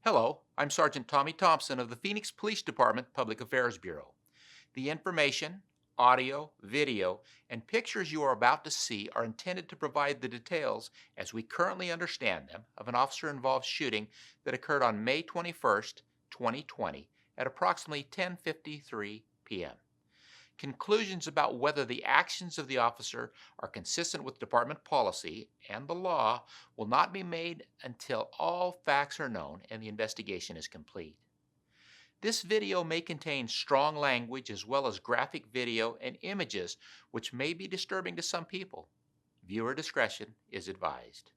Hello, I'm Sergeant Tommy Thompson of the Phoenix Police Department Public Affairs Bureau. The information, audio, video, and pictures you are about to see are intended to provide the details, as we currently understand them, of an officer-involved shooting that occurred on May 21st, 2020 at approximately 10:53 p.m. Conclusions about whether the actions of the officer are consistent with department policy and the law will not be made until all facts are known and the investigation is complete. This video may contain strong language as well as graphic video and images which may be disturbing to some people. Viewer discretion is advised.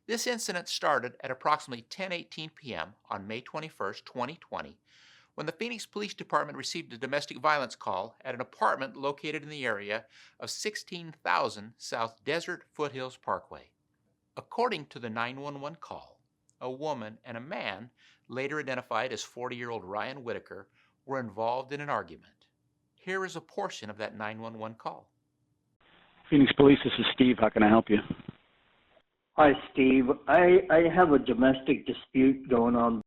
This incident started at approximately 10:18 p.m. on May 21st, 2020, when the Phoenix Police Department received a domestic violence call at an apartment located in the area of 16,000 South Desert Foothills Parkway. According to the 911 call, a woman and a man, later identified as 40-year-old Ryan Whitaker, were involved in an argument. Here is a portion of that 911 call. Phoenix Police, this is Steve. How can I help you? Hi, Steve. I have a domestic dispute going on,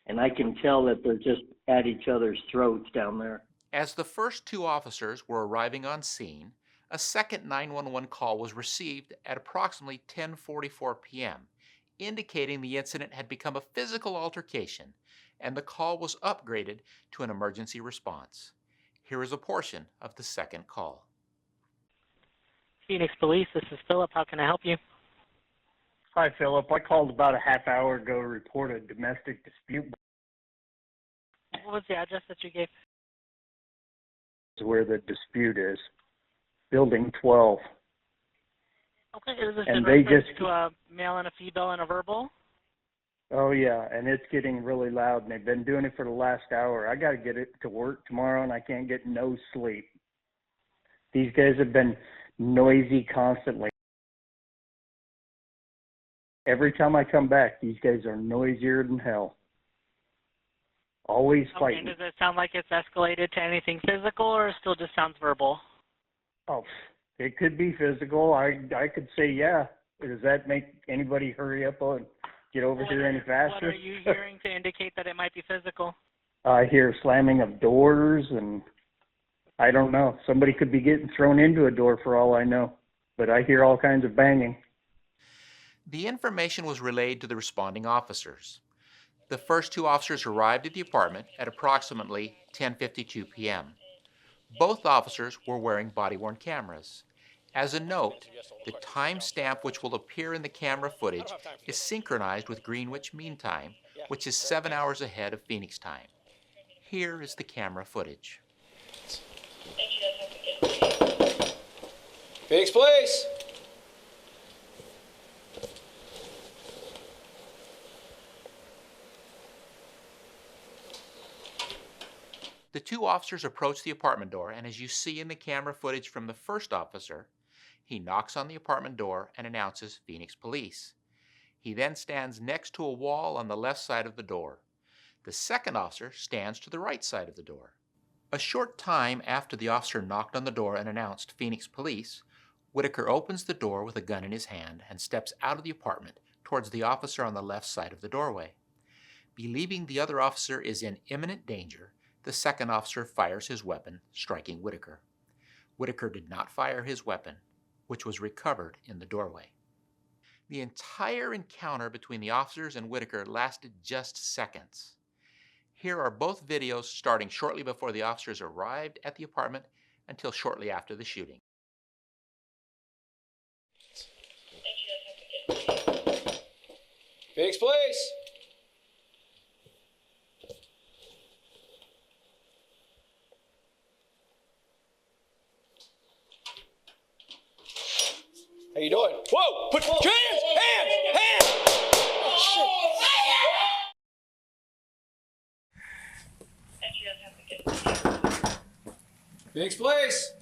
and I can tell that they're just at each other's throats down there. As the first two officers were arriving on scene, a second 911 call was received at approximately 10:44 p.m., indicating the incident had become a physical altercation, and the call was upgraded to an emergency response. Here is a portion of the second call. Phoenix Police, this is Philip. How can I help you? Hi, Philip. I called about a half hour ago to report a domestic dispute. What was the address that you gave? Where the dispute is. Building 12. Okay, is this And in they reference just- to a male and a female and a verbal? Oh, yeah, and it's getting really loud, and they've been doing it for the last hour. I got to get it to work tomorrow, and I can't get no sleep. These guys have been noisy constantly. Every time I come back, these guys are noisier than hell. Always Okay, fighting. does it sound like it's escalated to anything physical, or it still just sounds verbal? Oh, it could be physical. I could say, yeah. Does that make anybody hurry up and get over here any faster? What are you hearing to indicate that it might be physical? I hear slamming of doors, and I don't know. Somebody could be getting thrown into a door for all I know. But I hear all kinds of banging. The information was relayed to the responding officers. The first two officers arrived at the apartment at approximately 10:52 p.m. Both officers were wearing body-worn cameras. As a note, the timestamp which will appear in the camera footage is synchronized with Greenwich Mean Time, which is 7 hours ahead of Phoenix time. Here is the camera footage. Phoenix Police! The two officers approach the apartment door, and as you see in the camera footage from the first officer, he knocks on the apartment door and announces Phoenix Police. He then stands next to a wall on the left side of the door. The second officer stands to the right side of the door. A short time after the officer knocked on the door and announced Phoenix Police, Whitaker opens the door with a gun in his hand and steps out of the apartment towards the officer on the left side of the doorway. Believing the other officer is in imminent danger, the second officer fires his weapon, striking Whitaker. Whitaker did not fire his weapon, which was recovered in the doorway. The entire encounter between the officers and Whitaker lasted just seconds. Here are both videos starting shortly before the officers arrived at the apartment until shortly after the shooting. Phoenix Police! How you doing? Whoa! Put hands! Hands! Oh, shit! Phoenix Police!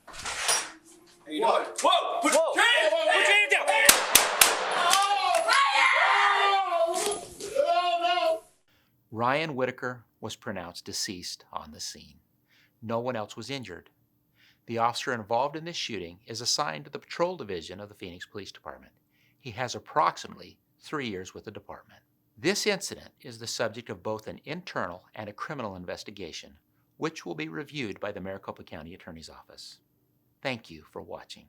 How you doing? Whoa! Put hands! Put your hands down! Ryan Whitaker was pronounced deceased on the scene. No one else was injured. The officer involved in this shooting is assigned to the Patrol Division of the Phoenix Police Department. He has approximately 3 years with the department. This incident is the subject of both an internal and a criminal investigation, which will be reviewed by the Maricopa County Attorney's Office. Thank you for watching.